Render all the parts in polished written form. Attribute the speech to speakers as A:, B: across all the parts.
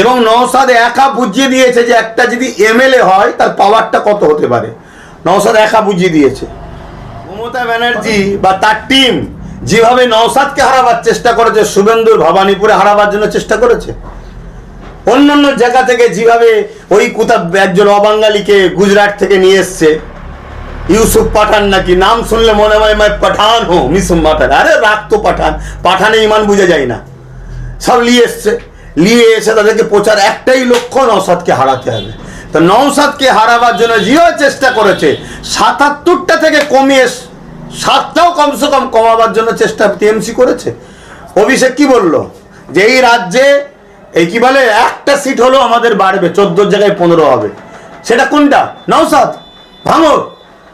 A: এবং নওশাদ একা বুঝিয়ে দিয়েছে যে একটা যদি এমএলএ হয় তার পাওয়ারটা কত হতে পারে। নওশাদ একা বুঝিয়ে দিয়েছে। মমতা ব্যানার্জি বা তার টিম যেভাবে নওশাদকে হারাবার চেষ্টা করেছে, শুভেন্দুর ভবানীপুরে হারাবার জন্য চেষ্টা করেছে, অন্যান্য জায়গা থেকে যেভাবে ওই কোথাও একজন অবাঙালিকে গুজরাট থেকে নিয়ে এসছে, ইউসুফ পাঠান নাকি, নাম শুনলে মনে হয় मैं পাঠান হো, মিসুম পাঠান। আরে রাগ তো পাঠান, পাঠানে ইমান বুঝে যায় না। সব নিয়ে এসে তাদেরকে প্রচার একটাই লক্ষ্য, নওশাদকে হারাতে হবে। তো নওশাদকে হারাবার জন্য যেভাবে চেষ্টা করেছে, ৭৭টা থেকে কমিয়ে 7টাও কমসে কম কমাবার জন্য চেষ্টা টিএমসি করেছে। অভিষেক কি বললো যে এই রাজ্যে এই কি বলে একটা সিট হলো আমাদের বাড়বে, 14 জায়গায় 15 হবে। সেটা কোনটা? নওশাদ ভাঙো।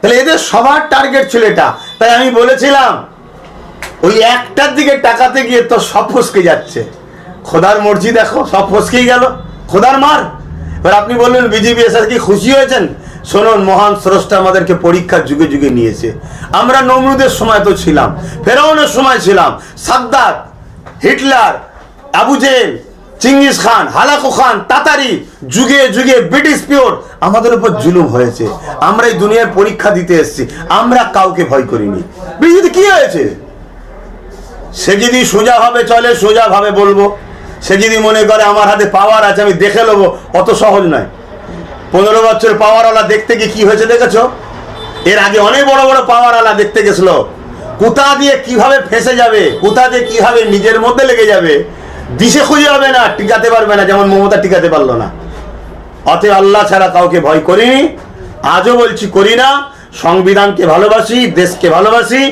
A: তাহলে এদের সবার টার্গেট ছিল এটা। তাই আমি বলেছিলাম ওই একটার দিকে টাকাতে গিয়ে তো সব ফসকে যাচ্ছে। খোদার মর্জি দেখো, সব ফসকেই গেল, খোদার মার। এবার আপনি বললেন বিজেপি এসে কি খুশি হয়েছেন? শুনুন, মহান স্রষ্টা আমাদেরকে পরীক্ষার যুগে যুগে নিয়েছে। আমরা নমরুদের সময় তো ছিলাম, ফেরাউনের সময় ছিলাম, সাদ্দাত, হিটলার, আবু জেল, চিঙ্গিস খান, হালাকু খান, তাতারি, যুগে যুগে ব্রিটিশ পিওর আমাদের উপর জুলুম হয়েছে। আমরা এই দুনিয়ার পরীক্ষা দিতে এসেছি, আমরা কাউকে ভয় করিনি। বিজেপি কি হয়েছে? সে যদি সোজা ভাবে চলে, সোজা ভাবে বলবো। সে যদি মনে করে আমার হাতে পাওয়ার আছে, আমি দেখে নেবো, অত সহজ নয়। 15 বছর পাওয়ারওয়ালা দেখতে গিয়ে কি হয়েছে দেখেছো? এর আগে অনেক বড় বড় পাওয়ারওয়ালা দেখতে গেছিল, কোথা দিয়ে কিভাবে ফেসে যাবে, কোথা দিয়ে কিভাবে নিজের মধ্যে লেগে যাবে, দিশে খুঁজে হবে না, টিকাতে পারবে না। যেমন মমতা টিকাতে পারলো না। অতএব আল্লাহ ছাড়া কাউকে ভয় করিনি, আজও বলছি করি না। সংবিধানকে ভালোবাসি, দেশকে ভালোবাসি।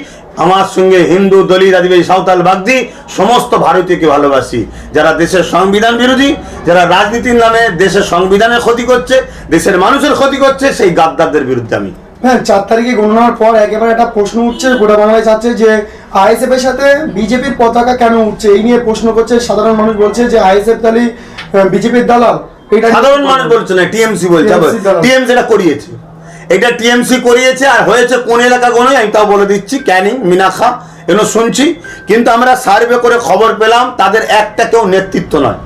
A: আমার সঙ্গে হিন্দু, দলিত, আদিবাসী, সাঁওতাল, বাগদি সমস্ত ভারতীয়কে ভালোবাসি। যারা দেশের সংবিধান বিরোধী, যারা রাজনীতির নামে দেশের সংবিধানের ক্ষতি করছে, দেশের মানুষের ক্ষতি করছে, সেই গাদ্দারদের বিরুদ্ধে আমি।
B: হ্যাঁ, 4 তারিখে গণনার পর একেবারে একটা প্রশ্ন উঠছে, গোটা বাংলায় যাচ্ছে যে আইএসএফ এর সাথে বিজেপির পতাকা কেন উঠছে, এই নিয়ে প্রশ্ন করছে সাধারণ মানুষ। বলছে যে আইএসএফ তাহলে বিজেপির দালাল। এটা
A: সাধারণ মানুষ বলছে না, টিএমসি বলছে। টিএমসি এটা করিয়েছে, এটা টিএমসি করিয়েছে। আর হয়েছে কোন এলাকা কোনো আমি তাও বলে দিচ্ছি, ক্যানিং, মিনাখা, এগুলো শুনছি। কিন্তু আমরা সার্ভে করে খবর পেলাম তাদের একটা কেউ নেতৃত্ব নয়,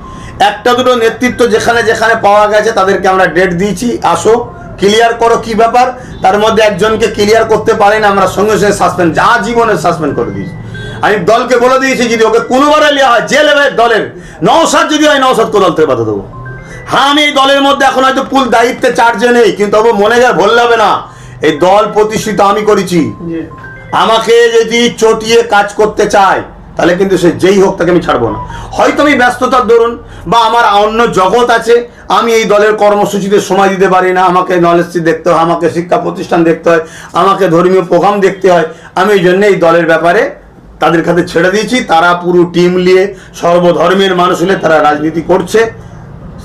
A: একটা দুটো নেতৃত্ব যেখানে যেখানে পাওয়া গেছে তাদেরকে আমরা ডেট দিয়েছি, আসো ক্লিয়ার করো কি ব্যাপার। তার মধ্যে একজনকে ক্লিয়ার করতে পারেন, আমরা সঙ্গে সঙ্গে সাসপেন্ড, যা জীবনে সাসপেন্ড করে দিয়েছি। আমি দলকে বলে দিয়েছি যদি ওকে কোনোবারে নেওয়া হয়, যে লেভেল দলের নওশাদ যদি হয়, নওশাদকে দল থেকে বাধা দেবো। হ্যাঁ, আমি এই দলের মধ্যে এখন হয়তো ফুল দায়িত্বে চার্জে নেই, কিন্তু তবু মনে যায় ভুললে হবে না, এই দল প্রতিষ্ঠিত আমি করেছি। আমাকে যদি চটিয়ে কাজ করতে চায় তাহলে কিন্তু সে যেই হোক তাকে আমি ছাড়বো না। হয়তো আমি ব্যস্ততার দরুন বা আমার অন্য জগৎ আছে, আমি এই দলের কর্মসূচিতে সময় দিতে পারি না। আমাকে নলেজ দেখতে হয়, আমাকে শিক্ষা প্রতিষ্ঠান দেখতে হয়, আমাকে ধর্মীয় প্রোগ্রাম দেখতে হয়। আমি এই জন্য এই দলের ব্যাপারে তাদের কাছে ছেড়ে দিয়েছি। তারা পুরো টিম নিয়ে সর্বধর্মের মানুষ হলে তারা রাজনীতি করছে,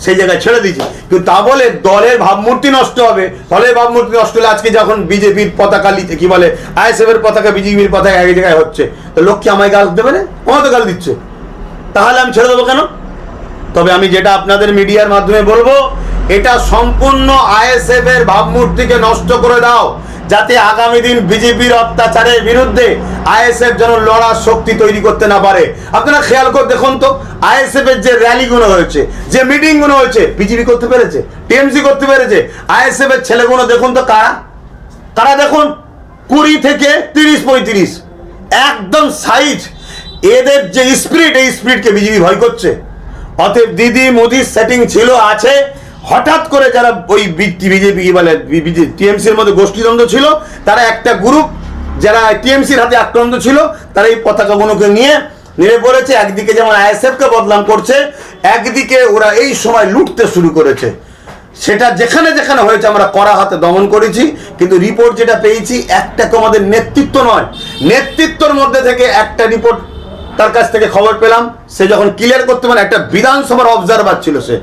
A: সেই জায়গায় ছেড়ে দিয়েছি। কিন্তু তা বলে দলের ভাবমূর্তি নষ্ট হবে। দলের ভাবমূর্তি নষ্ট হলে আজকে যখন বিজেপির পতাকা লিতে কি বলে আইএসএফ এর পতাকা বিজেপির পতাকা এক জায়গায় হচ্ছে, তো লোক কি আমায় গাল দেবে না? আমাকে গাল দিচ্ছে, তাহলে আমি ছেড়ে দেবো কেন? তবে আমি যেটা আপনাদের মিডিয়ার মাধ্যমে বলবো, এটা সম্পূর্ণ আইএসএফ এর ভাবমূর্তিকে নষ্ট করে দাও, যাতে আগামী দিন বিজেপির অত্যাচারের বিরুদ্ধে আইএসএফ যেন লড়ার শক্তি তৈরি করতে না পারে। আপনারা খেয়াল করে দেখুন তো, আইএসএফ এর যে র্যালিগুলো হয়েছে, যে মিটিংগুলো হয়েছে, বিজেপি করতে পেরেছে, টিএমসি করতে পেরেছে। আইএসএফ এর ছেলেগুলো দেখুন তো কারা কারা, দেখুন 20 থেকে 30-35 একদম সাইজ। এদের যে স্পিরিট, এই স্পিরিটকে বিজেপি ভয় করছে। অতএব দিদি মোদির সেটিং ছিল, আছে। হঠাৎ করে যারা ওই বিজেপি বলে টিএমসির মধ্যে গোষ্ঠীদ্বন্দ্ব ছিল, তারা একটা গ্রুপ যারা টিএমসির হাতে আক্রান্ত ছিল, তারা এই পতাকাগুলোকে নিয়ে নেমে পড়েছে। একদিকে যেমন আইএসএফকে বদনাম করছে, একদিকে ওরা এই সময় লুটতে শুরু করেছে। সেটা যেখানে যেখানে হয়েছে আমরা কড়া হাতে দমন করেছি। কিন্তু রিপোর্ট যেটা পেয়েছি, একটা তো আমাদের নেতৃত্ব নয়, নেতৃত্বর মধ্যে থেকে একটা রিপোর্ট তার কাছ থেকে খবর পেলাম, সে যখন ক্লিয়ার করতে পারে, একটা বিধানসভার অবজারভার ছিল, সে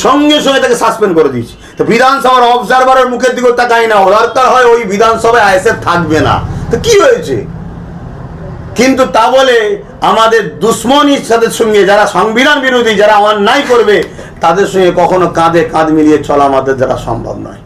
A: সঙ্গে সঙ্গে তাকে সাসপেন্ড করে দিয়েছি। তো বিধানসভার অবজারভারের মুখের দিকে তাকাই না, দরকার হয় ওই বিধানসভায় আইএসএফ থাকবে না, তো কি হয়েছে? কিন্তু তা বলে আমাদের দুশ্মনীর সাথে সঙ্গে যারা সংবিধান বিরোধী, যারা অন্যায় করবে, তাদের সঙ্গে কখনো কাঁধে কাঁধ মিলিয়ে চলা আমাদের দ্বারা সম্ভব নয়।